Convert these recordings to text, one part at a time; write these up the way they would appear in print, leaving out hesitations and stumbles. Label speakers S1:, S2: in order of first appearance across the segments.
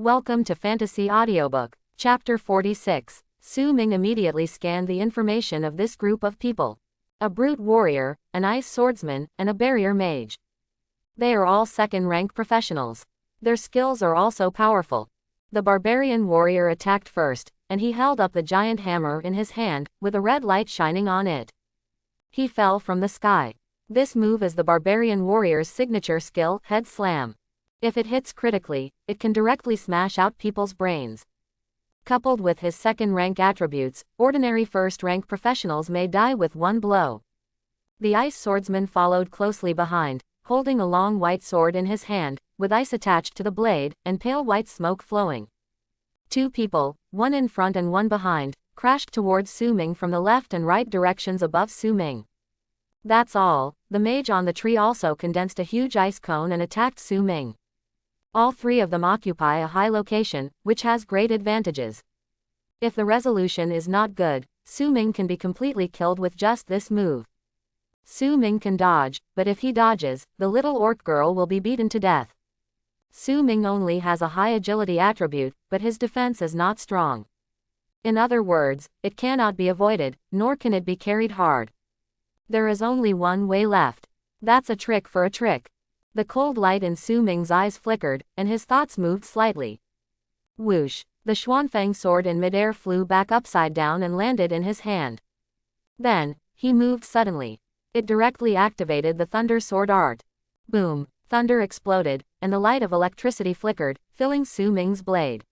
S1: Welcome to Fantasy Audiobook, Chapter 46. Su Ming immediately scanned the information of this group of people. A brute warrior, an ice swordsman, and a barrier mage. They are all second-rank professionals. Their skills are also powerful. The barbarian warrior attacked first, and he held up the giant hammer in his hand, with a red light shining on it. He fell from the sky. This move is the barbarian warrior's signature skill, Head Slam. If it hits critically, it can directly smash out people's brains. Coupled with his second-rank attributes, ordinary first-rank professionals may die with one blow. The ice swordsman followed closely behind, holding a long white sword in his hand, with ice attached to the blade, and pale white smoke flowing. Two people, one in front and one behind, crashed towards Su Ming from the left and right directions above Su Ming. That's all. The mage on the tree also condensed a huge ice cone and attacked Su Ming. All three of them occupy a high location, which has great advantages. If the resolution is not good, Su Ming can be completely killed with just this move. Su Ming can dodge, but if he dodges, the little orc girl will be beaten to death. Su Ming only has a high agility attribute, but his defense is not strong. In other words, it cannot be avoided, nor can it be carried hard. There is only one way left. That's a trick for a trick. The cold light in Su Ming's eyes flickered, and his thoughts moved slightly. Whoosh! The Xuanfeng sword in midair flew back upside down and landed in his hand. Then, he moved suddenly. It directly activated the thunder sword art. Boom! Thunder exploded, and the light of electricity flickered, filling Su Ming's blade.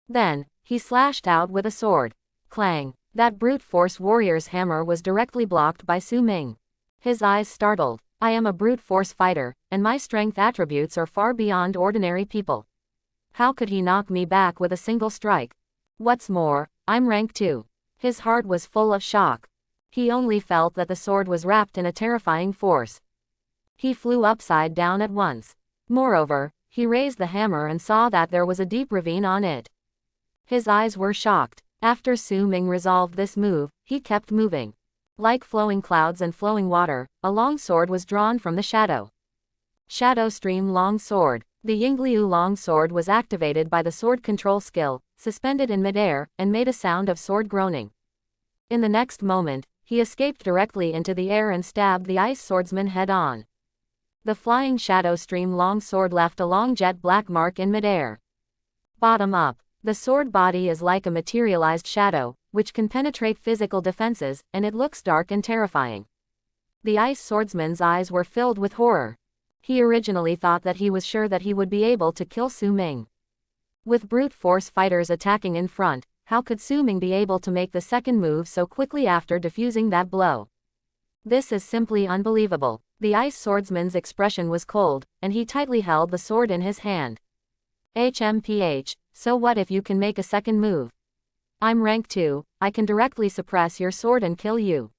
S1: Then, he slashed out with a sword. Clang! That brute force warrior's hammer was directly blocked by Su Ming. His eyes startled. I am a brute force fighter, and my strength attributes are far beyond ordinary people. How could he knock me back with a single strike? What's more, I'm rank 2. His heart was full of shock. He only felt that the sword was wrapped in a terrifying force. He flew upside down at once. Moreover, he raised the hammer and saw that there was a deep ravine on it. His eyes were shocked. After Su Ming resolved this move, he kept moving. Like flowing clouds and flowing water, a long sword was drawn from the shadow. Shadow Stream Long Sword. The Yingliu Long Sword was activated by the sword control skill, suspended in midair, and made a sound of sword groaning. In the next moment, he escaped directly into the air and stabbed the ice swordsman head-on. The flying Shadow Stream Long Sword left a long jet black mark in midair. Bottom up. The sword body is like a materialized shadow, which can penetrate physical defenses, and it looks dark and terrifying. The ice swordsman's eyes were filled with horror. He originally thought that he was sure that he would be able to kill Su Ming. With brute force fighters attacking in front, how could Su Ming be able to make the second move so quickly after defusing that blow? This is simply unbelievable. The ice swordsman's expression was cold, and he tightly held the sword in his hand. HMPH, so what if you can make a second move? I'm rank 2, I can directly suppress your sword and kill you.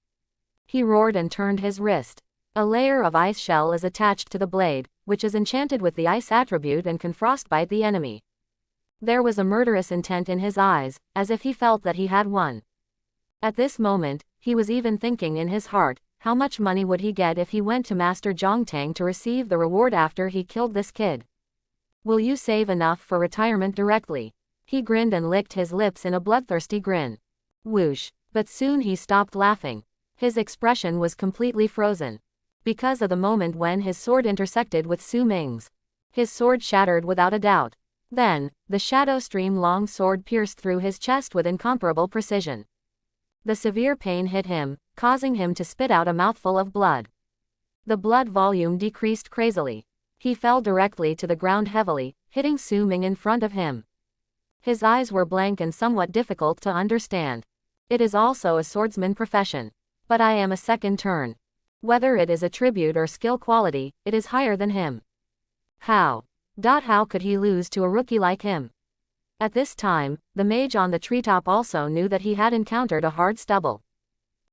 S1: He roared and turned his wrist. A layer of ice shell is attached to the blade, which is enchanted with the ice attribute and can frostbite the enemy. There was a murderous intent in his eyes, as if he felt that he had won. At this moment, he was even thinking in his heart, how much money would he get if he went to Master Zhongtang to receive the reward after he killed this kid? Will you save enough for retirement directly? He grinned and licked his lips in a bloodthirsty grin. Whoosh! But soon he stopped laughing. His expression was completely frozen. Because of the moment when his sword intersected with Su Ming's. His sword shattered without a doubt. Then, the Shadow Stream Long Sword pierced through his chest with incomparable precision. The severe pain hit him, causing him to spit out a mouthful of blood. The blood volume decreased crazily. He fell directly to the ground heavily, hitting Su Ming in front of him. His eyes were blank and somewhat difficult to understand. It is also a swordsman profession. But I am a second turn. Whether it is attribute or skill quality, it is higher than him. How could he lose to a rookie like him? At this time, the mage on the treetop also knew that he had encountered a hard stubble.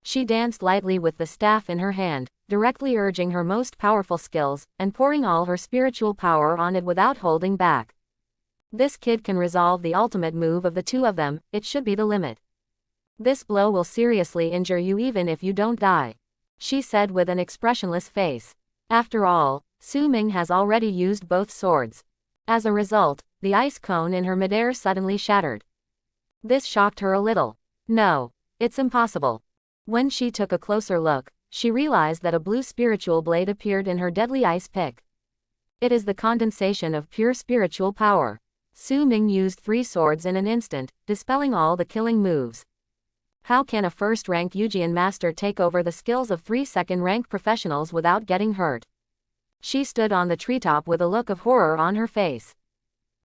S1: She danced lightly with the staff in her hand, directly urging her most powerful skills, and pouring all her spiritual power on it without holding back. This kid can resolve the ultimate move of the two of them, it should be the limit. This blow will seriously injure you even if you don't die, she said with an expressionless face. After all, Su Ming has already used both swords. As a result, the ice cone in her midair suddenly shattered. This shocked her a little. No, it's impossible. When she took a closer look, she realized that a blue spiritual blade appeared in her deadly ice pick. It is the condensation of pure spiritual power. Su Ming used 3 swords in an instant, dispelling all the killing moves. How can a first-rank Yujian master take over the skills of 3 second-rank professionals without getting hurt? She stood on the treetop with a look of horror on her face.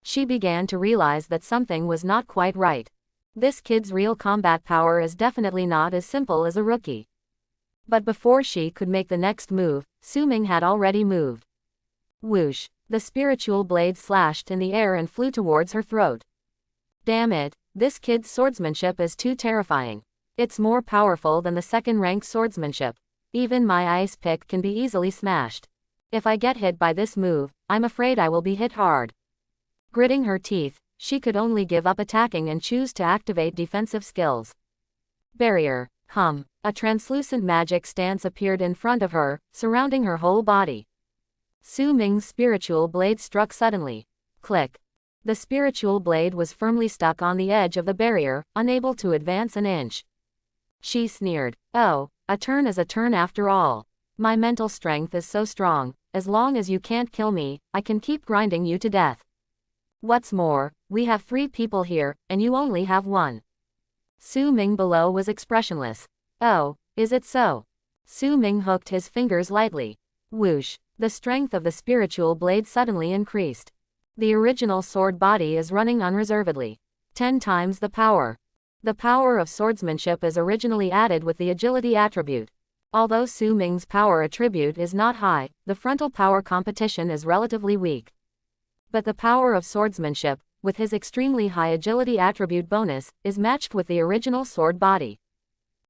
S1: She began to realize that something was not quite right. This kid's real combat power is definitely not as simple as a rookie. But before she could make the next move, Su Ming had already moved. Whoosh! The spiritual blade slashed in the air and flew towards her throat. Damn it, this kid's swordsmanship is too terrifying. It's more powerful than the second-rank swordsmanship. Even my ice pick can be easily smashed. If I get hit by this move, I'm afraid I will be hit hard. Gritting her teeth, she could only give up attacking and choose to activate defensive skills. Barrier. A translucent magic stance appeared in front of her, surrounding her whole body. Su Ming's spiritual blade struck suddenly. Click. The spiritual blade was firmly stuck on the edge of the barrier, unable to advance an inch. She sneered. Oh, a turn is a turn after all. My mental strength is so strong, as long as you can't kill me, I can keep grinding you to death. What's more, we have 3 people here, and you only have 1. Su Ming below was expressionless. Oh, is it so? Su Ming hooked his fingers lightly. Whoosh! The strength of the spiritual blade suddenly increased. The original sword body is running unreservedly. 10 times the power. The power of swordsmanship is originally added with the agility attribute. Although Su Ming's power attribute is not high, the frontal power competition is relatively weak. But the power of swordsmanship, with his extremely high agility attribute bonus, is matched with the original sword body.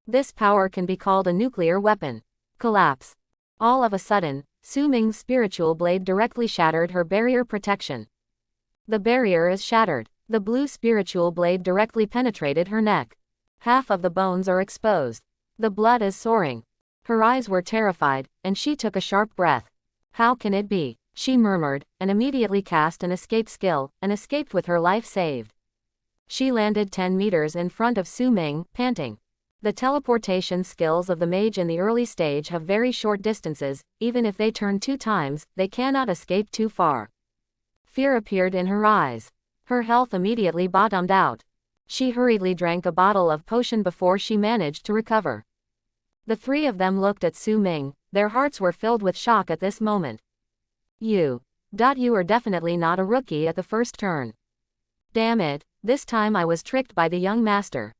S1: This power can be called a nuclear weapon. Collapse. All of a sudden, Su Ming's spiritual blade directly shattered her barrier protection. The barrier is shattered. The blue spiritual blade directly penetrated her neck. Half of the bones are exposed. The blood is soaring. Her eyes were terrified, and she took a sharp breath. How can it be? She murmured, and immediately cast an escape skill, and escaped with her life saved. She landed 10 meters in front of Su Ming, panting. The teleportation skills of the mage in the early stage have very short distances, even if they turn 2 times, they cannot escape too far. Fear appeared in her eyes. Her health immediately bottomed out. She hurriedly drank a bottle of potion before she managed to recover. The 3 of them looked at Su Ming, their hearts were filled with shock at this moment. You are definitely not a rookie at the first turn. Damn it, this time I was tricked by the young master.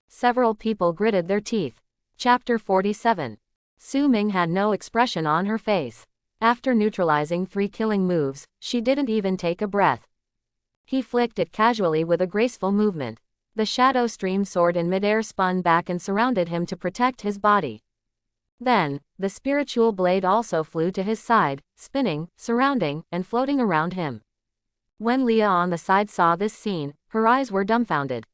S1: Several people gritted their teeth. Chapter 47. Su Ming had no expression on her face. After neutralizing 3 killing moves, she didn't even take a breath. He flicked it casually with a graceful movement. The shadow stream sword in midair spun back and surrounded him to protect his body. Then, the spiritual blade also flew to his side, spinning, surrounding, and floating around him. When Leah on the side saw this scene, her eyes were dumbfounded.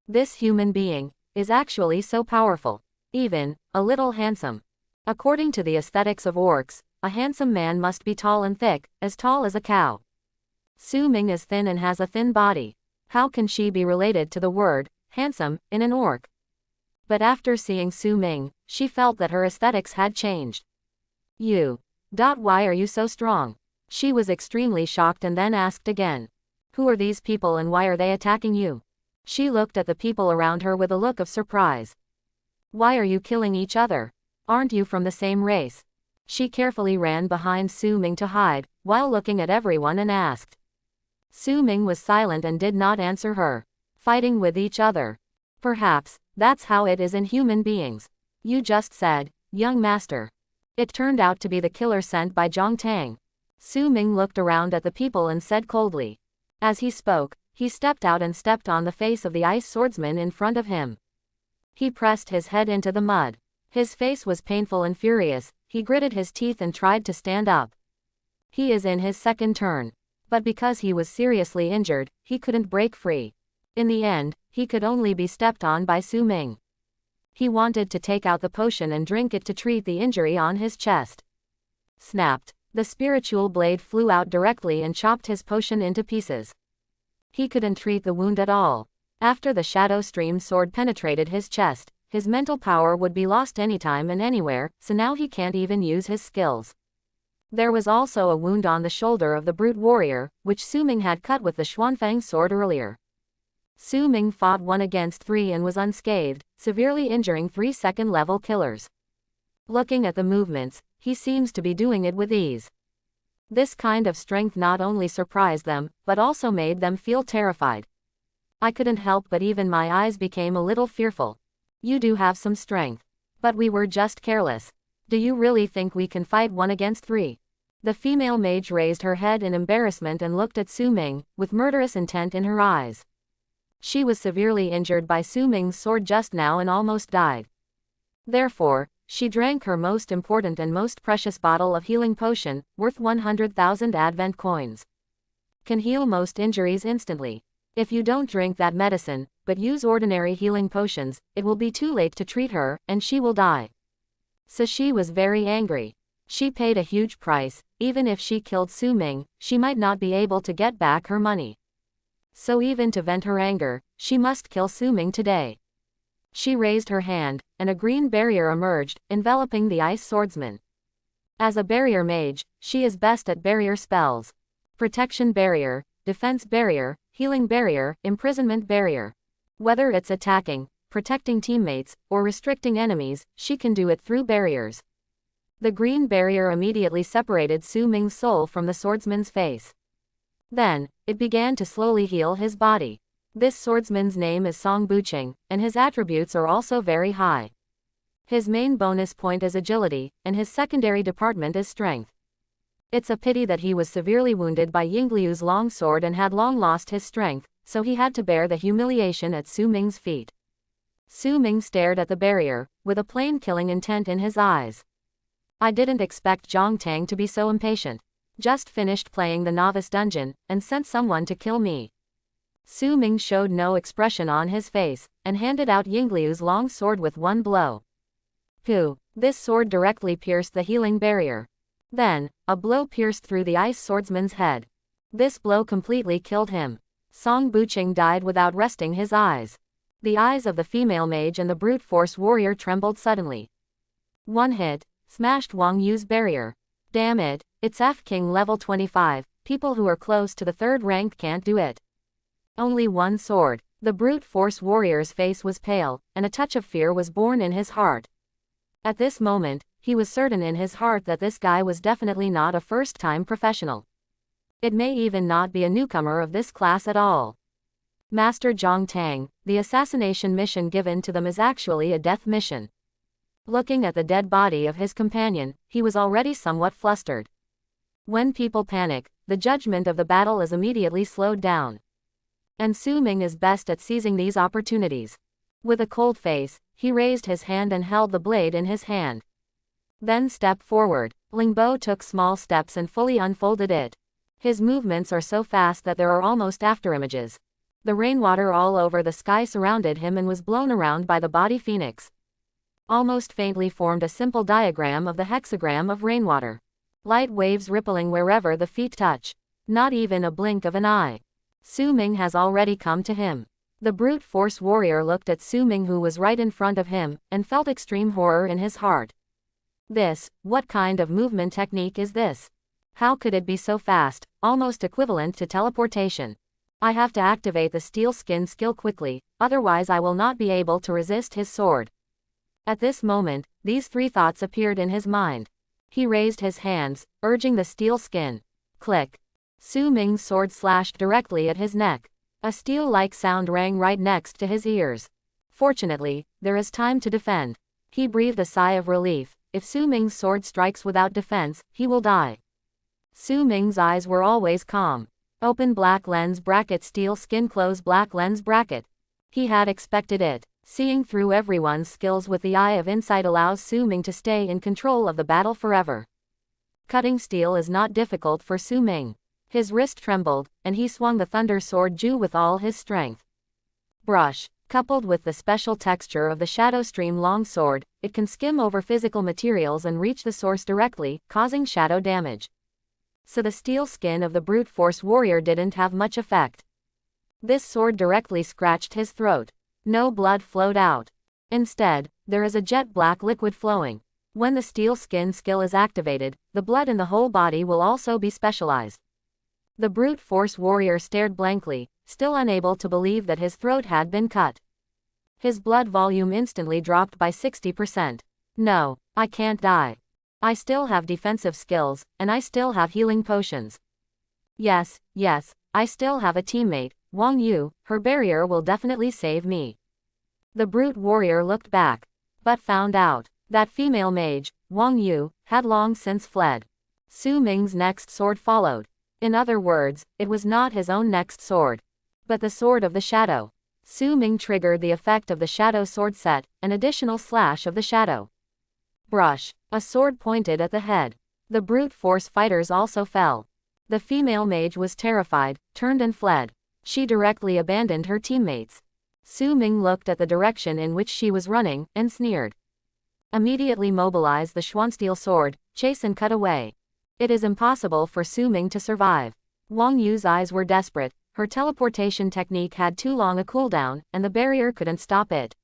S1: This human being is actually so powerful. Even a little handsome. According to the aesthetics of orcs, a handsome man must be tall and thick, as tall as a cow. Su Ming is thin and has a thin body. How can she be related to the word handsome in an orc? But after seeing Su Ming, she felt that her aesthetics had changed. Why are you so strong? She was extremely shocked and then asked again. Who are these people and why are they attacking you? She looked at the people around her with a look of surprise. Why are you killing each other? Aren't you from the same race? She carefully ran behind Su Ming to hide, while looking at everyone and asked. Su Ming was silent and did not answer her. Fighting with each other. Perhaps, that's how it is in human beings. You just said, young master. It turned out to be the killer sent by Zhong Tang. Su Ming looked around at the people and said coldly. As he spoke, he stepped out and stepped on the face of the ice swordsman in front of him. He pressed his head into the mud. His face was painful and furious, he gritted his teeth and tried to stand up. He is in his second turn. But because he was seriously injured, he couldn't break free. In the end, he could only be stepped on by Su Ming. He wanted to take out the potion and drink it to treat the injury on his chest. Snapped. The spiritual blade flew out directly and chopped his potion into pieces. He couldn't treat the wound at all. After the shadow stream sword penetrated his chest, his mental power would be lost anytime and anywhere, so now he can't even use his skills. There was also a wound on the shoulder of the brute warrior, which Su Ming had cut with the Xuanfang sword earlier. Su Ming fought 1 against 3 and was unscathed, severely injuring 3 second-level killers. Looking at the movements, he seems to be doing it with ease. This kind of strength not only surprised them, but also made them feel terrified. I couldn't help but even my eyes became a little fearful. You do have some strength. But we were just careless. Do you really think we can fight 1 against 3? The female mage raised her head in embarrassment and looked at Su Ming, with murderous intent in her eyes. She was severely injured by Su Ming's sword just now and almost died. Therefore, she drank her most important and most precious bottle of healing potion, worth 100,000 advent coins. Can heal most injuries instantly. If you don't drink that medicine, but use ordinary healing potions, it will be too late to treat her, and she will die. So she was very angry. She paid a huge price. Even if she killed Su Ming, she might not be able to get back her money. So even to vent her anger, she must kill Su Ming today. She raised her hand, and a green barrier emerged, enveloping the ice swordsman. As a barrier mage, she is best at barrier spells. Protection barrier, defense barrier, healing barrier, imprisonment barrier. Whether it's attacking, protecting teammates, or restricting enemies, she can do it through barriers. The green barrier immediately separated Su Ming's soul from the swordsman's face. Then, it began to slowly heal his body. This swordsman's name is Song Buqing, and his attributes are also very high. His main bonus point is agility, and his secondary department is strength. It's a pity that he was severely wounded by Yingliu's long sword and had long lost his strength, so he had to bear the humiliation at Su Ming's feet. Su Ming stared at the barrier, with a plain killing intent in his eyes. I didn't expect Zhang Tang to be so impatient. Just finished playing the novice dungeon, and sent someone to kill me. Su Ming showed no expression on his face, and handed out Yingliu's long sword with one blow. Pooh! This sword directly pierced the healing barrier. Then, a blow pierced through the ice swordsman's head. This blow completely killed him. Song Buqing died without resting his eyes. The eyes of the female mage and the brute force warrior trembled suddenly. One hit, smashed Wang Yu's barrier. Damn it, it's F-King level 25, people who are close to the 3rd rank can't do it. Only one sword. The brute force warrior's face was pale, and a touch of fear was born in his heart. At this moment, he was certain in his heart that this guy was definitely not a first-time professional. It may even not be a newcomer of this class at all. Master Zhang Tang, the assassination mission given to them is actually a death mission. Looking at the dead body of his companion, he was already somewhat flustered. When people panic, the judgment of the battle is immediately slowed down. And Su Ming is best at seizing these opportunities. With a cold face, he raised his hand and held the blade in his hand. Then step forward. Lingbo took small steps and fully unfolded it. His movements are so fast that there are almost afterimages. The rainwater all over the sky surrounded him and was blown around by the body phoenix. Almost faintly formed a simple diagram of the hexagram of rainwater. Light waves rippling wherever the feet touch. Not even a blink of an eye. Su Ming has already come to him. The brute force warrior looked at Su Ming, who was right in front of him, and felt extreme horror in his heart. What kind of movement technique is this? How could it be so fast, almost equivalent to teleportation? I have to activate the steel skin skill quickly, otherwise I will not be able to resist his sword. At this moment, these 3 thoughts appeared in his mind. He raised his hands, urging the steel skin. Click. Su Ming's sword slashed directly at his neck. A steel-like sound rang right next to his ears. Fortunately, there is time to defend. He breathed a sigh of relief. If Su Ming's sword strikes without defense, he will die. Su Ming's eyes were always calm. Open black lens bracket, steel skin, close black lens bracket. He had expected it. Seeing through everyone's skills with the eye of insight allows Su Ming to stay in control of the battle forever. Cutting steel is not difficult for Su Ming. His wrist trembled, and he swung the thunder sword Ju with all his strength. Brush. Coupled with the special texture of the Shadow Stream long sword, it can skim over physical materials and reach the source directly, causing shadow damage. so the steel skin of the brute force warrior didn't have much effect. This sword directly scratched his throat. No blood flowed out. Instead, there is a jet black liquid flowing. When the steel skin skill is activated, the blood in the whole body will also be specialized. The brute force warrior stared blankly, still unable to believe that his throat had been cut. His blood volume instantly dropped by 60%. No, I can't die. I still have defensive skills, and I still have healing potions. Yes, I still have a teammate, Wang Yu, her barrier will definitely save me. The brute warrior looked back, but found out that female mage, Wang Yu, had long since fled. Su Ming's next sword followed. In other words, it was not his own next sword, but the sword of the shadow. Su Ming triggered the effect of the shadow sword set, an additional slash of the shadow. Brush. A sword pointed at the head. The brute force fighters also fell. The female mage was terrified, turned and fled. She directly abandoned her teammates. Su Ming looked at the direction in which she was running, and sneered. Immediately mobilize the Schwansteel sword, chase and cut away. It is impossible for Su Ming to survive. Wang Yu's eyes were desperate, her teleportation technique had too long a cooldown, and the barrier couldn't stop it.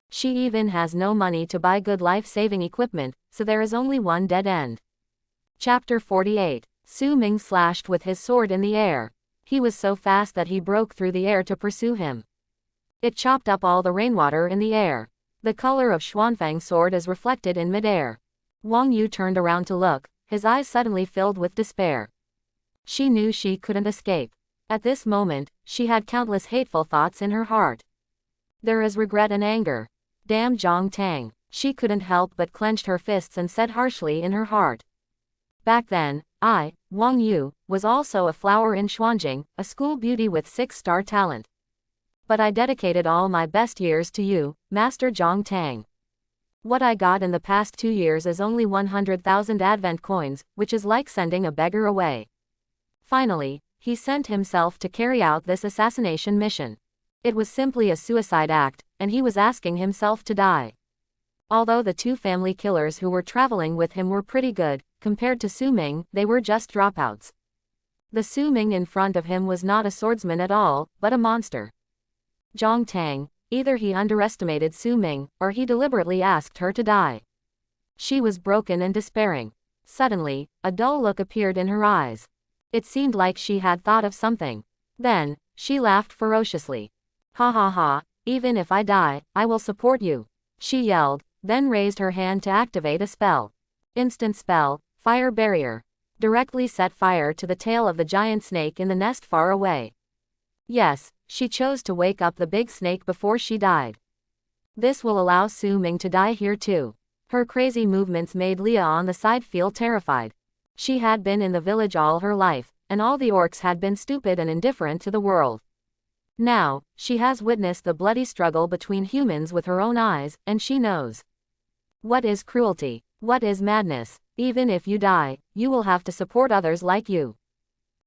S1: She even has no money to buy good life-saving equipment, so there is only one dead end. Chapter 48. Su Ming slashed with his sword in the air. He was so fast that he broke through the air to pursue him. It chopped up all the rainwater in the air. The color of Xuanfang's sword is reflected in midair. Wang Yu turned around to look, his eyes suddenly filled with despair. She knew she couldn't escape. At this moment, she had countless hateful thoughts in her heart. There is regret and anger. Damn Zhang Tang. She couldn't help but clenched her fists and said harshly in her heart. Back then, I, Wang Yu, was also a flower in Xuanjing, a school beauty with 6-star talent. But I dedicated all my best years to you, Master Zhang Tang. What I got in the past 2 years is only 100,000 advent coins, which is like sending a beggar away. Finally, he sent himself to carry out this assassination mission. It was simply a suicide act, and he was asking himself to die. Although the two family killers who were traveling with him were pretty good, compared to Su Ming, they were just dropouts. The Su Ming in front of him was not a swordsman at all, but a monster. Zhang Tang, either he underestimated Su Ming, or he deliberately asked her to die. She was broken and despairing. Suddenly, a dull look appeared in her eyes. It seemed like she had thought of something. Then, she laughed ferociously. Ha ha ha, even if I die, I will support you. She yelled, then raised her hand to activate a spell. Instant spell, fire barrier. Directly set fire to the tail of the giant snake in the nest far away. Yes, she chose to wake up the big snake before she died. This will allow Su Ming to die here too. Her crazy movements made Leah on the side feel terrified. She had been in the village all her life, and all the orcs had been stupid and indifferent to the world. Now, she has witnessed the bloody struggle between humans with her own eyes, and she knows. What is cruelty? What is madness? Even if you die, you will have to support others like you.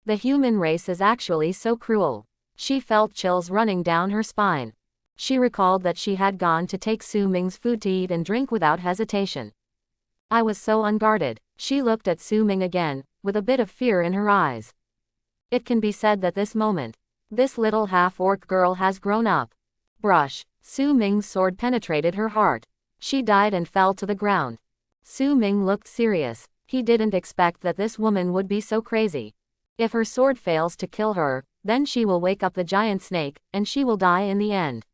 S1: The human race is actually so cruel. She felt chills running down her spine. She recalled that she had gone to take Su Ming's food to eat and drink without hesitation. I was so unguarded. She looked at Su Ming again, with a bit of fear in her eyes. It can be said that this little half-orc girl has grown up. Brush. Su Ming's sword penetrated her heart. She died and fell to the ground. Su Ming looked serious. He didn't expect that this woman would be so crazy. If her sword fails to kill her, then she will wake up the giant snake, and she will die in the end.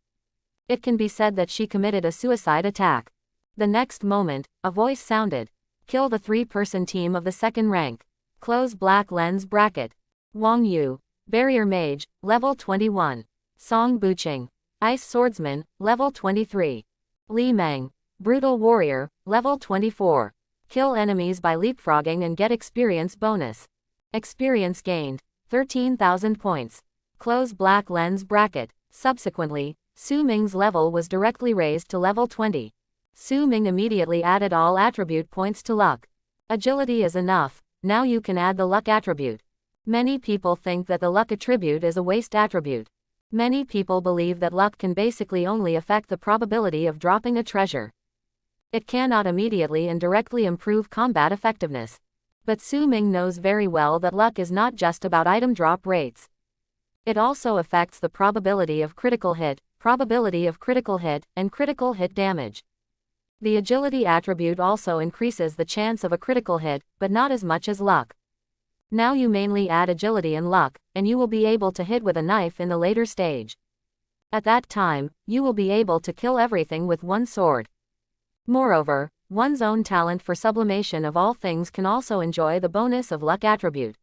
S1: It can be said that she committed a suicide attack. The next moment, a voice sounded. Kill the 3-person team of the second rank. Close black lens bracket. Wang Yu, Barrier Mage, level 21. Song Buqing, Ice Swordsman, level 23. Li Meng, Brutal Warrior, level 24. Kill enemies by leapfrogging and get experience bonus. Experience gained, 13,000 points. Close black lens bracket. Subsequently, Su Ming's level was directly raised to level 20. Su Ming immediately added all attribute points to luck. Agility is enough, now you can add the luck attribute. Many people think that the luck attribute is a waste attribute. Many people believe that luck can basically only affect the probability of dropping a treasure. It cannot immediately and directly improve combat effectiveness. But Su Ming knows very well that luck is not just about item drop rates. It also affects the probability of critical hit, and critical hit damage. The agility attribute also increases the chance of a critical hit, but not as much as luck. Now you mainly add agility and luck, and you will be able to hit with a knife in the later stage. At that time, you will be able to kill everything with one sword. Moreover, one's own talent for sublimation of all things can also enjoy the bonus of luck attribute.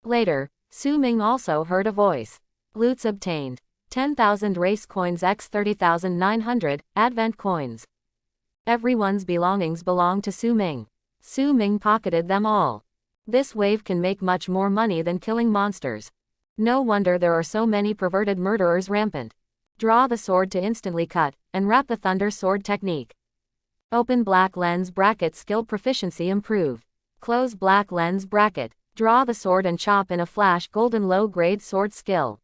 S1: Later, Su Ming also heard a voice. Loots obtained. 10,000 race coins x 30,900, advent coins. Everyone's belongings belong to Su Ming. Su Ming pocketed them all. This wave can make much more money than killing monsters. No wonder there are so many perverted murderers rampant. Draw the sword to instantly cut, and wrap the thunder sword technique. Open black lens bracket skill proficiency improved. Close black lens bracket. Draw the sword and chop in a flash golden low grade sword skill.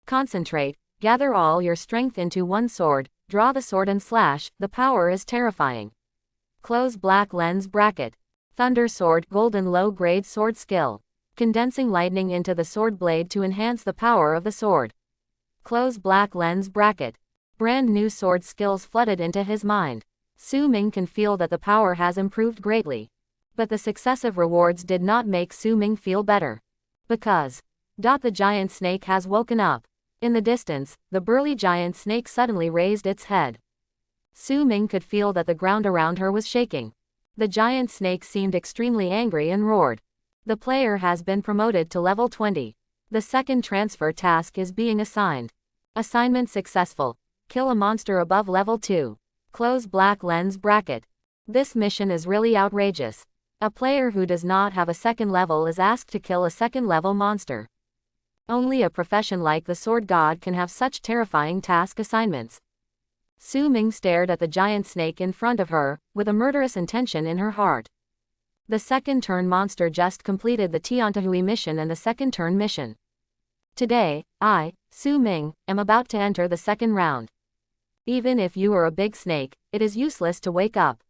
S1: Concentrate, gather all your strength into one sword, draw the sword and slash, the power is terrifying. Close black lens bracket. Thunder sword golden low grade sword skill. Condensing lightning into the sword blade to enhance the power of the sword. Close black lens bracket. Brand new sword skills flooded into his mind. Su Ming can feel that the power has improved greatly. But the successive rewards did not make Su Ming feel better. Because the giant snake has woken up. In the distance, the burly giant snake suddenly raised its head. Su Ming could feel that the ground around her was shaking. The giant snake seemed extremely angry and roared. The player has been promoted to level 20. The second transfer task is being assigned. Assignment successful. Kill a monster above level 2. Close black lens bracket. This mission is really outrageous. A player who does not have a second level is asked to kill a second level monster. Only a profession like the Sword God can have such terrifying task assignments. Su Ming stared at the giant snake in front of her, with a murderous intention in her heart. The second turn monster just completed the Tiantahui mission and the second turn mission. Today, I, Su Ming, am about to enter the second round. Even if you are a big snake, it is useless to wake up.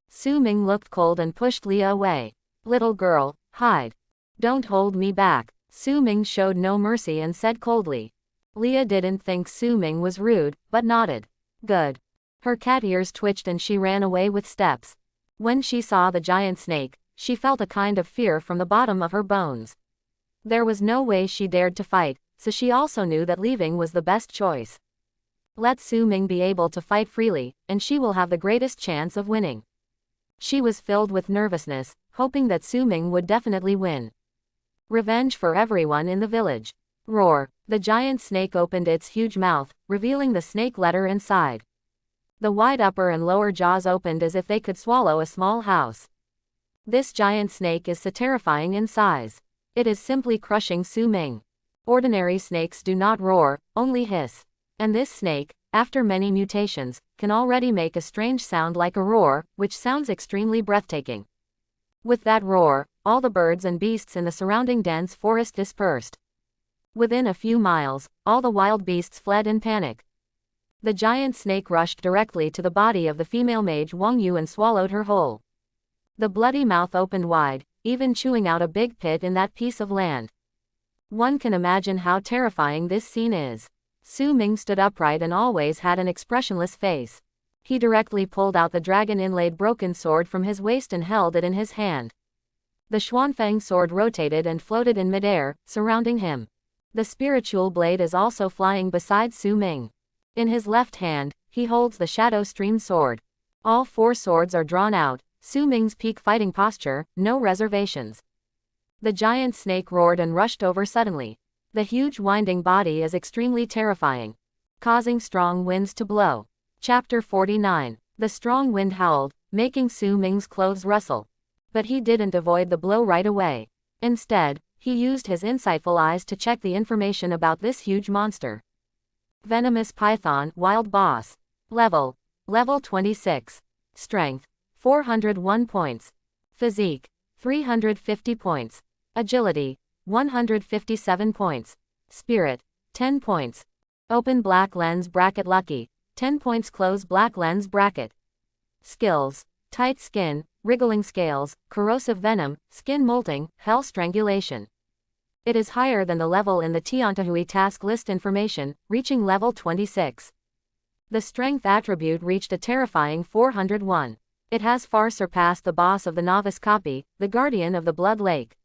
S1: Su Ming looked cold and pushed Leah away. Little girl, hide. Don't hold me back. Su Ming showed no mercy and said coldly. Leah didn't think Su Ming was rude, but nodded. Good. Her cat ears twitched and she ran away with steps. When she saw the giant snake, she felt a kind of fear from the bottom of her bones. There was no way she dared to fight, so she also knew that leaving was the best choice. Let Su Ming be able to fight freely, and she will have the greatest chance of winning. She was filled with nervousness, hoping that Su Ming would definitely win. Revenge for everyone in the village. Roar. The giant snake opened its huge mouth, revealing the snake letter inside. The wide upper and lower jaws opened as if they could swallow a small house. This giant snake is so terrifying in size. It is simply crushing Su Ming. Ordinary snakes do not roar, only hiss. And this snake, after many mutations, can already make a strange sound like a roar, which sounds extremely breathtaking. With that roar, all the birds and beasts in the surrounding dense forest dispersed. Within a few miles, all the wild beasts fled in panic. The giant snake rushed directly to the body of the female mage Wang Yu and swallowed her whole. The bloody mouth opened wide, even chewing out a big pit in that piece of land. One can imagine how terrifying this scene is. Su Ming stood upright and always had an expressionless face. He directly pulled out the dragon-inlaid broken sword from his waist and held it in his hand. The Xuanfeng sword rotated and floated in midair, surrounding him. The spiritual blade is also flying beside Su Ming. In his left hand, he holds the Shadow Stream sword. All four swords are drawn out, Su Ming's peak fighting posture, no reservations. The giant snake roared and rushed over suddenly. The huge winding body is extremely terrifying, causing strong winds to blow. Chapter 49. The strong wind howled, making Su Ming's clothes rustle. But he didn't avoid the blow right away. Instead, he used his insightful eyes to check the information about this huge monster. Venomous Python, Wild Boss. Level 26. Strength, 401 points. Physique, 350 points. Agility, 157 points. Spirit, 10 points. Open black lens bracket lucky, 10 points. Close black lens bracket. Skills, tight skin, wriggling scales, corrosive venom, skin molting, hell strangulation. It is higher than the level in the Tiantahui task list information, reaching level 26. The strength attribute reached a terrifying 401. It has far surpassed the boss of the novice copy, the Guardian of the Blood Lake.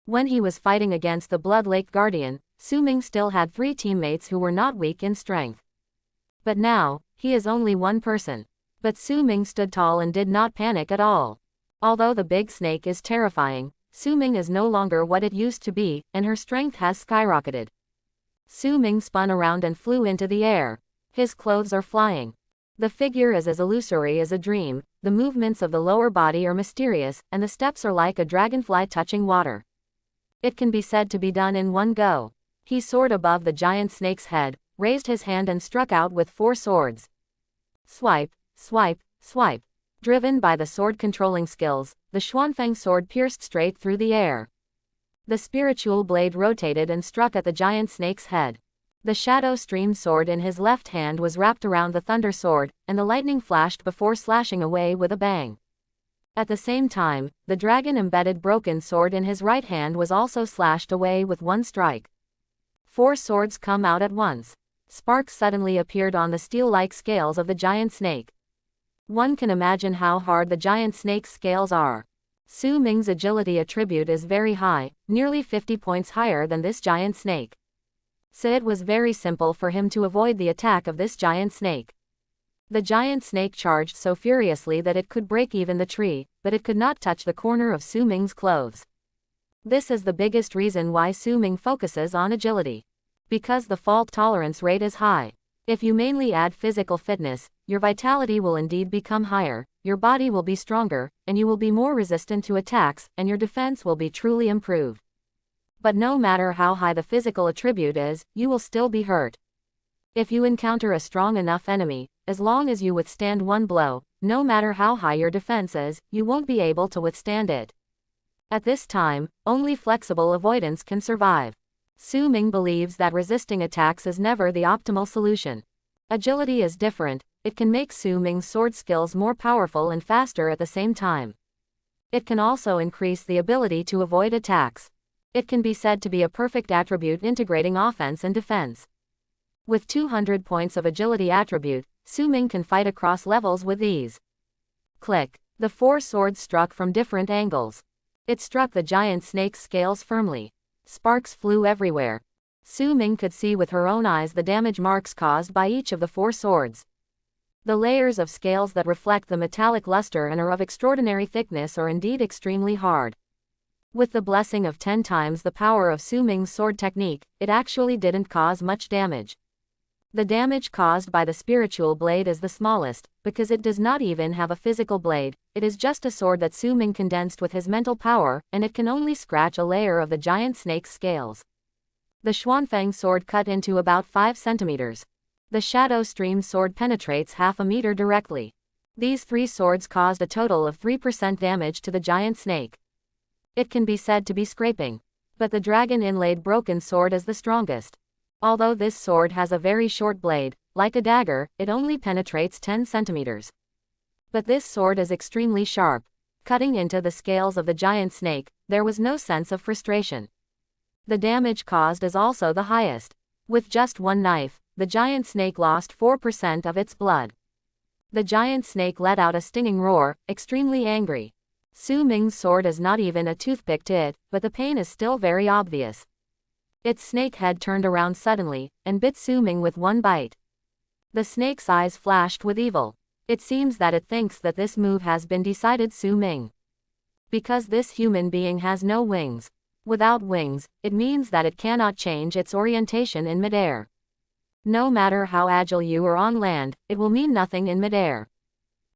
S1: When he was fighting against the Blood Lake Guardian, Su Ming still had 3 teammates who were not weak in strength. But now, he is only one person. But Su Ming stood tall and did not panic at all. Although the big snake is terrifying, Su Ming is no longer what it used to be, and her strength has skyrocketed. Su Ming spun around and flew into the air. His clothes are flying. The figure is as illusory as a dream, the movements of the lower body are mysterious, and the steps are like a dragonfly touching water. It can be said to be done in one go. He soared above the giant snake's head, raised his hand and struck out with 4 swords. Swipe, swipe, swipe. Driven by the sword controlling skills, the Xuanfeng sword pierced straight through the air. The spiritual blade rotated and struck at the giant snake's head. The shadow streamed sword in his left hand was wrapped around the thunder sword, and the lightning flashed before slashing away with a bang. At the same time, the dragon-embedded broken sword in his right hand was also slashed away with one strike. 4 swords come out at once. Sparks suddenly appeared on the steel-like scales of the giant snake. One can imagine how hard the giant snake's scales are. Su Ming's agility attribute is very high, nearly 50 points higher than this giant snake. So it was very simple for him to avoid the attack of this giant snake. The giant snake charged so furiously that it could break even the tree, but it could not touch the corner of Su Ming's clothes. This is the biggest reason why Su Ming focuses on agility. Because the fault tolerance rate is high. If you mainly add physical fitness, your vitality will indeed become higher, your body will be stronger, and you will be more resistant to attacks, and your defense will be truly improved. But no matter how high the physical attribute is, you will still be hurt. If you encounter a strong enough enemy, as long as you withstand one blow, no matter how high your defense is, you won't be able to withstand it. At this time, only flexible avoidance can survive. Su Ming believes that resisting attacks is never the optimal solution. Agility is different, it can make Su Ming's sword skills more powerful and faster at the same time. It can also increase the ability to avoid attacks. It can be said to be a perfect attribute integrating offense and defense. With 200 points of agility attribute, Su Ming can fight across levels with ease. Click. The 4 swords struck from different angles. It struck the giant snake's scales firmly. Sparks flew everywhere. Su Ming could see with her own eyes the damage marks caused by each of the 4 swords. The layers of scales that reflect the metallic luster and are of extraordinary thickness are indeed extremely hard. With the blessing of 10 times the power of Su Ming's sword technique, it actually didn't cause much damage. The damage caused by the spiritual blade is the smallest, because it does not even have a physical blade, it is just a sword that Su Ming condensed with his mental power, and it can only scratch a layer of the giant snake's scales. The Xuanfeng sword cut into about 5 centimeters. The shadow stream sword penetrates half a meter directly. These 3 swords caused a total of 3% damage to the giant snake. It can be said to be scraping. But the dragon-inlaid broken sword is the strongest. Although this sword has a very short blade, like a dagger, it only penetrates 10 centimeters. But this sword is extremely sharp. Cutting into the scales of the giant snake, there was no sense of frustration. The damage caused is also the highest. With just one knife, the giant snake lost 4% of its blood. The giant snake let out a stinging roar, extremely angry. Su Ming's sword is not even a toothpick to it, but the pain is still very obvious. Its snake head turned around suddenly, and bit Su Ming with one bite. The snake's eyes flashed with evil. It seems that it thinks that this move has been decided Su Ming. Because this human being has no wings. Without wings, it means that it cannot change its orientation in midair. No matter how agile you are on land, it will mean nothing in midair.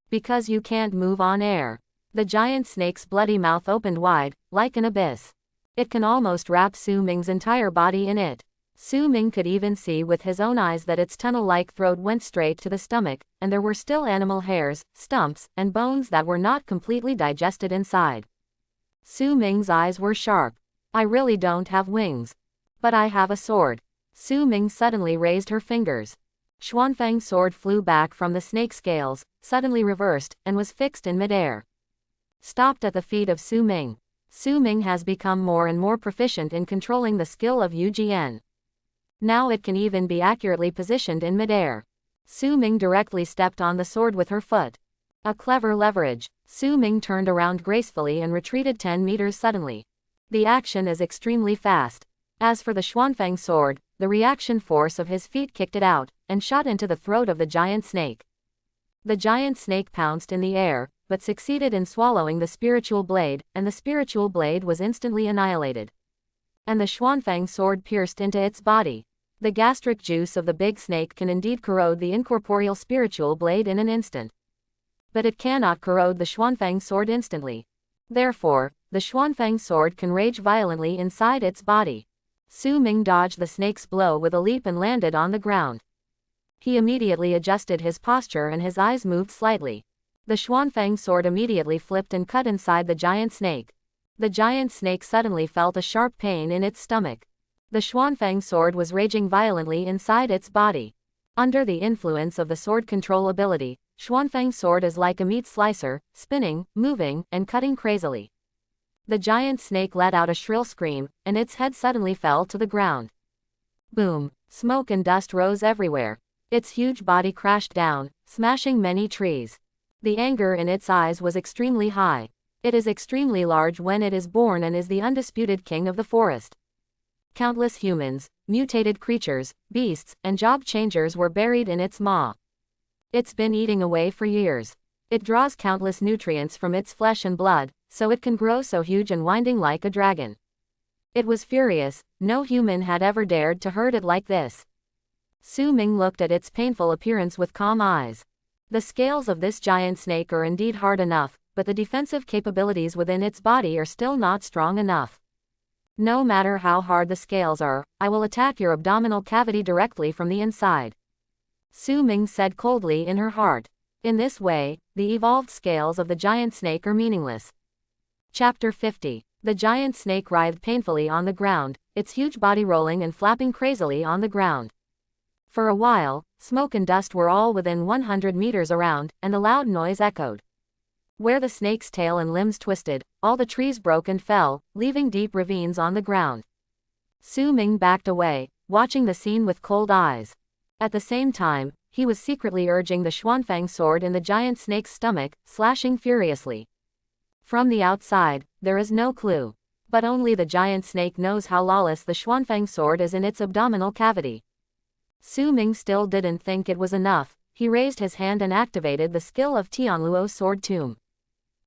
S1: Because you can't move on air. The giant snake's bloody mouth opened wide, like an abyss. It can almost wrap Su Ming's entire body in it. Su Ming could even see with his own eyes that its tunnel-like throat went straight to the stomach, and there were still animal hairs, stumps, and bones that were not completely digested inside. Su Ming's eyes were sharp. I really don't have wings. But I have a sword. Su Ming suddenly raised her fingers. Xuanfeng's sword flew back from the snake scales, suddenly reversed, and was fixed in midair. Stopped at the feet of Su Ming. Su Ming has become more and more proficient in controlling the skill of Yu Jian. Now it can even be accurately positioned in midair. Su Ming directly stepped on the sword with her foot. A clever leverage. Su Ming turned around gracefully and retreated 10 meters suddenly. The action is extremely fast. As for the Xuanfang sword, the reaction force of his feet kicked it out, and shot into the throat of the giant snake. The giant snake pounced in the air, but succeeded in swallowing the spiritual blade, and the spiritual blade was instantly annihilated. And the Xuanfang sword pierced into its body. The gastric juice of the big snake can indeed corrode the incorporeal spiritual blade in an instant. But it cannot corrode the Xuanfang sword instantly. Therefore, the Xuanfang sword can rage violently inside its body. Su Ming dodged the snake's blow with a leap and landed on the ground. He immediately adjusted his posture and his eyes moved slightly. The Xuanfang sword immediately flipped and cut inside the giant snake. The giant snake suddenly felt a sharp pain in its stomach. The Xuanfang sword was raging violently inside its body. Under the influence of the sword control ability, Xuanfang sword is like a meat slicer, spinning, moving, and cutting crazily. The giant snake let out a shrill scream, and its head suddenly fell to the ground. Boom! Smoke and dust rose everywhere. Its huge body crashed down, smashing many trees. The anger in its eyes was extremely high. It is extremely large when it is born and is the undisputed king of the forest. Countless humans, mutated creatures, beasts, and job changers were buried in its maw. It's been eating away for years. It draws countless nutrients from its flesh and blood, so it can grow so huge and winding like a dragon. It was furious, no human had ever dared to hurt it like this. Su Ming looked at its painful appearance with calm eyes. The scales of this giant snake are indeed hard enough, but the defensive capabilities within its body are still not strong enough. No matter how hard the scales are, I will attack your abdominal cavity directly from the inside. Su Ming said coldly in her heart. In this way, the evolved scales of the giant snake are meaningless. Chapter 50. The giant snake writhed painfully on the ground, its huge body rolling and flapping crazily on the ground. For a while, smoke and dust were all within 100 meters around, and the loud noise echoed. Where the snake's tail and limbs twisted, all the trees broke and fell, leaving deep ravines on the ground. Su Ming backed away, watching the scene with cold eyes. At the same time, he was secretly urging the Xuanfang sword in the giant snake's stomach, slashing furiously. From the outside, there is no clue. But only the giant snake knows how lawless the Xuanfang sword is in its abdominal cavity. Su Ming still didn't think it was enough. He raised his hand and activated the skill of Tianluo's sword tomb.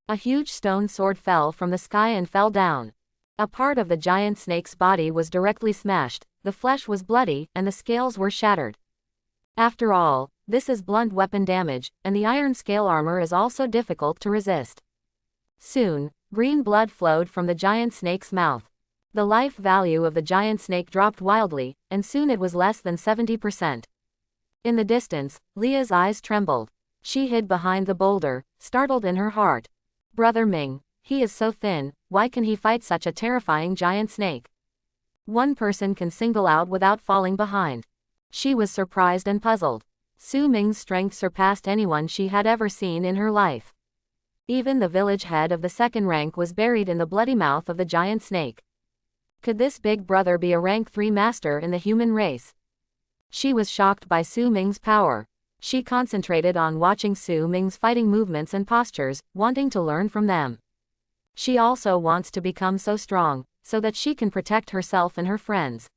S1: A huge stone sword fell from the sky and fell down. A part of the giant snake's body was directly smashed, the flesh was bloody, and the scales were shattered. After all, this is blunt weapon damage, and the iron scale armor is also difficult to resist. Soon, green blood flowed from the giant snake's mouth. The life value of the giant snake dropped wildly, and soon it was less than 70%. In the distance, Leah's eyes trembled. She hid behind the boulder, startled in her heart. Brother Ming, he is so thin, why can he fight such a terrifying giant snake? One person can single out without falling behind. She was surprised and puzzled. Su Ming's strength surpassed anyone she had ever seen in her life. Even the village head of the second rank was buried in the bloody mouth of the giant snake. Could this big brother be a rank 3 master in the human race? She was shocked by Su Ming's power. She concentrated on watching Su Ming's fighting movements and postures, wanting to learn from them. She also wants to become so strong, so that she can protect herself and her friends.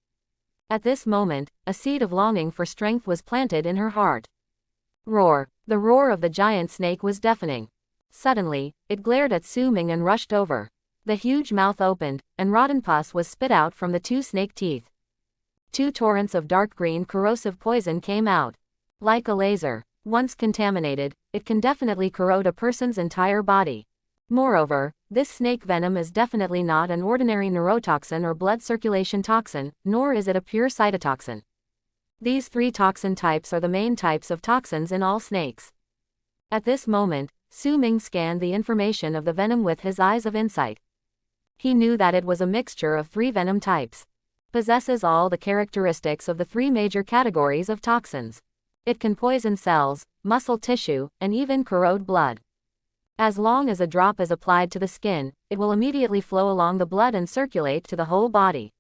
S1: At this moment, a seed of longing for strength was planted in her heart. Roar! The roar of the giant snake was deafening. Suddenly, it glared at Su Ming and rushed over. The huge mouth opened, and rotten pus was spit out from the 2 snake teeth. 2 torrents of dark green corrosive poison came out. Like a laser. Once contaminated, it can definitely corrode a person's entire body. Moreover, this snake venom is definitely not an ordinary neurotoxin or blood circulation toxin, nor is it a pure cytotoxin. These 3 toxin types are the main types of toxins in all snakes. At this moment, Su Ming scanned the information of the venom with his eyes of insight. He knew that it was a mixture of 3 venom types. Possesses all the characteristics of the 3 major categories of toxins. It can poison cells, muscle tissue, and even corrode blood. As long as a drop is applied to the skin, it will immediately flow along the blood and circulate to the whole body.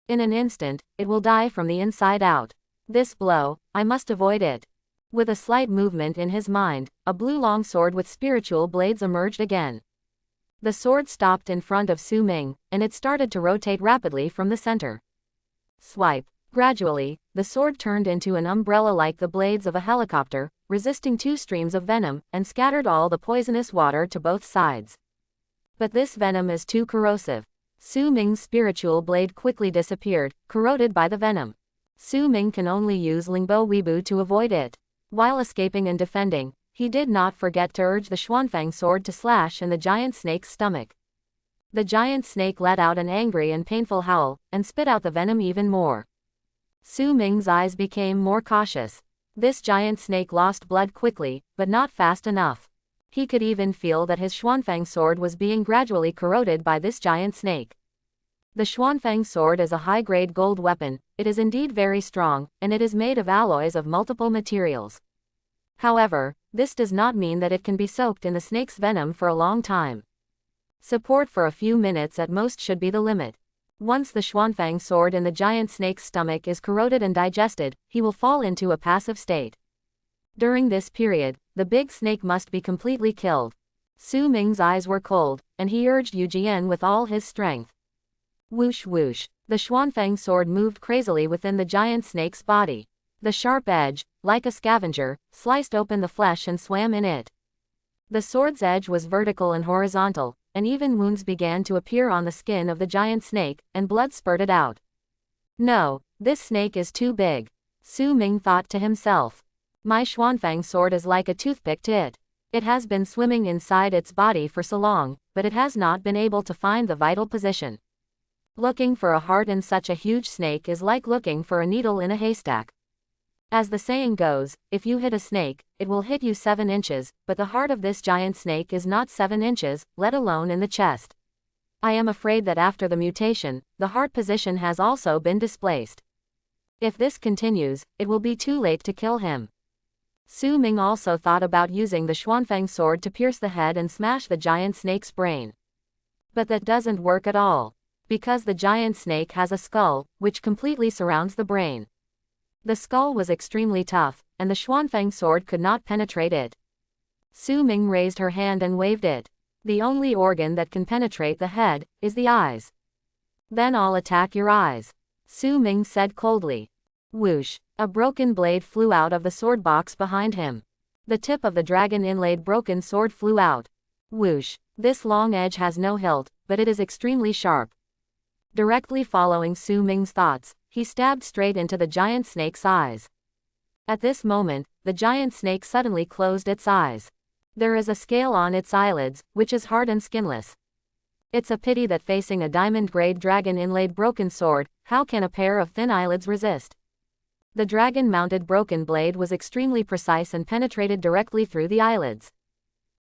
S1: In an instant, it will die from the inside out. This blow, I must avoid it. With a slight movement in his mind, a blue long sword with spiritual blades emerged again. The sword stopped in front of Su Ming, and it started to rotate rapidly from the center. Swipe. Gradually, the sword turned into an umbrella like the blades of a helicopter, resisting 2 streams of venom, and scattered all the poisonous water to both sides. But this venom is too corrosive. Su Ming's spiritual blade quickly disappeared, corroded by the venom. Su Ming can only use Lingbo Weibo to avoid it. While escaping and defending, he did not forget to urge the Xuanfang sword to slash in the giant snake's stomach. The giant snake let out an angry and painful howl, and spit out the venom even more. Su Ming's eyes became more cautious. This giant snake lost blood quickly, but not fast enough. He could even feel that his Xuanfang sword was being gradually corroded by this giant snake. The Xuanfang sword is a high-grade gold weapon. It is indeed very strong, and it is made of alloys of multiple materials. However, this does not mean that it can be soaked in the snake's venom for a long time. Support for a few minutes at most should be the limit. Once the Xuanfang sword in the giant snake's stomach is corroded and digested, he will fall into a passive state. During this period, the big snake must be completely killed. Su Ming's eyes were cold, and he urged Yu Jian with all his strength. Whoosh whoosh. The Xuanfang sword moved crazily within the giant snake's body. The sharp edge, like a scavenger, sliced open the flesh and swam in it. The sword's edge was vertical and horizontal, and even wounds began to appear on the skin of the giant snake, and blood spurted out. No, this snake is too big. Su Ming thought to himself. My Xuanfang sword is like a toothpick to it. It has been swimming inside its body for so long, but it has not been able to find the vital position. Looking for a heart in such a huge snake is like looking for a needle in a haystack. As the saying goes, if you hit a snake, it will hit you 7 inches, but the heart of this giant snake is not 7 inches, let alone in the chest. I am afraid that after the mutation, the heart position has also been displaced. If this continues, it will be too late to kill him. Su Ming also thought about using the Xuanfang sword to pierce the head and smash the giant snake's brain. But that doesn't work at all. Because the giant snake has a skull, which completely surrounds the brain. The skull was extremely tough, and the Xuanfang sword could not penetrate it. Su Ming raised her hand and waved it. The only organ that can penetrate the head is the eyes. Then I'll attack your eyes. Su Ming said coldly. Whoosh! A broken blade flew out of the sword box behind him. The tip of the dragon-inlaid broken sword flew out. Whoosh! This long edge has no hilt, but it is extremely sharp. Directly following Su Ming's thoughts, he stabbed straight into the giant snake's eyes. At this moment, the giant snake suddenly closed its eyes. There is a scale on its eyelids, which is hard and skinless. It's a pity that facing a diamond-grade dragon-inlaid broken sword, how can a pair of thin eyelids resist? The dragon-mounted broken blade was extremely precise and penetrated directly through the eyelids.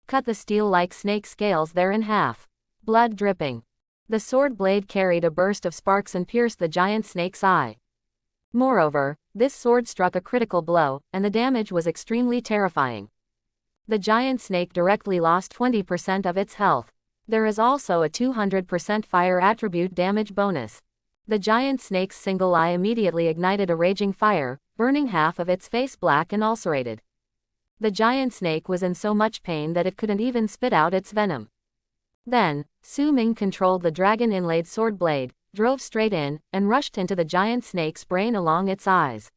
S1: Cut the steel-like snake scales there in half. Blood dripping. The sword blade carried a burst of sparks and pierced the giant snake's eye. Moreover, this sword struck a critical blow, and the damage was extremely terrifying. The giant snake directly lost 20% of its health. There is also a 200% fire attribute damage bonus. The giant snake's single eye immediately ignited a raging fire, burning half of its face black and ulcerated. The giant snake was in so much pain that it couldn't even spit out its venom. Then, Su Ming controlled the dragon-inlaid sword blade, drove straight in, and rushed into the giant snake's brain along its eyes.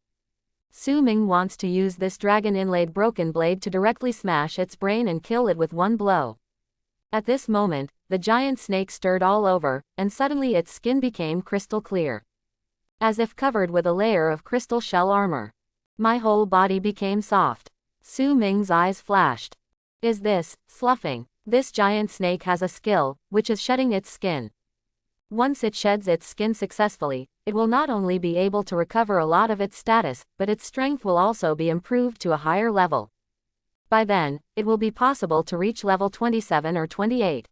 S1: Su Ming wants to use this dragon-inlaid broken blade to directly smash its brain and kill it with one blow. At this moment, the giant snake stirred all over, and suddenly its skin became crystal clear. As if covered with a layer of crystal shell armor. My whole body became soft. Su Ming's eyes flashed. Is this sloughing? This giant snake has a skill, which is shedding its skin. Once it sheds its skin successfully, it will not only be able to recover a lot of its status, but its strength will also be improved to a higher level. By then, it will be possible to reach level 27 or 28.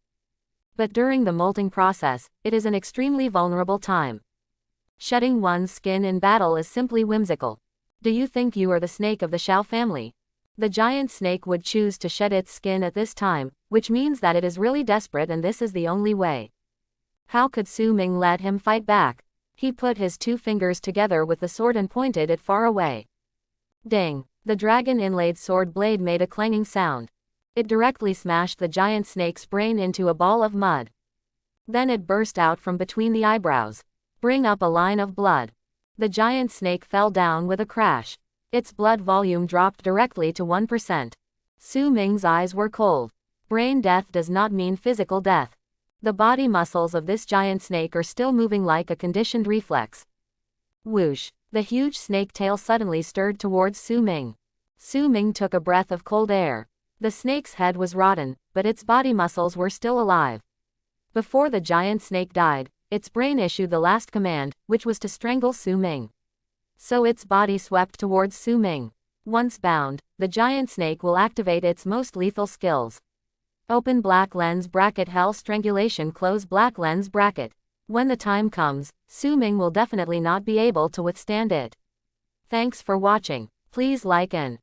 S1: But during the molting process, it is an extremely vulnerable time. Shedding one's skin in battle is simply whimsical. Do you think you are the snake of the Shao family? The giant snake would choose to shed its skin at this time, which means that it is really desperate and this is the only way. How could Su Ming let him fight back? He put his 2 fingers together with the sword and pointed it far away. Ding! The dragon-inlaid sword blade made a clanging sound. It directly smashed the giant snake's brain into a ball of mud. Then it burst out from between the eyebrows. Bring up a line of blood. The giant snake fell down with a crash. Its blood volume dropped directly to 1%. Su Ming's eyes were cold. Brain death does not mean physical death. The body muscles of this giant snake are still moving like a conditioned reflex. Whoosh! The huge snake tail suddenly stirred towards Su Ming. Su Ming took a breath of cold air. The snake's head was rotten, but its body muscles were still alive. Before the giant snake died, its brain issued the last command, which was to strangle Su Ming. So its body swept towards Su Ming. Once bound, the giant snake will activate its most lethal skills. Open black lens bracket hell strangulation close black lens bracket. When the time comes, Su Ming will definitely not be able to withstand it. Thanks for watching. Please like and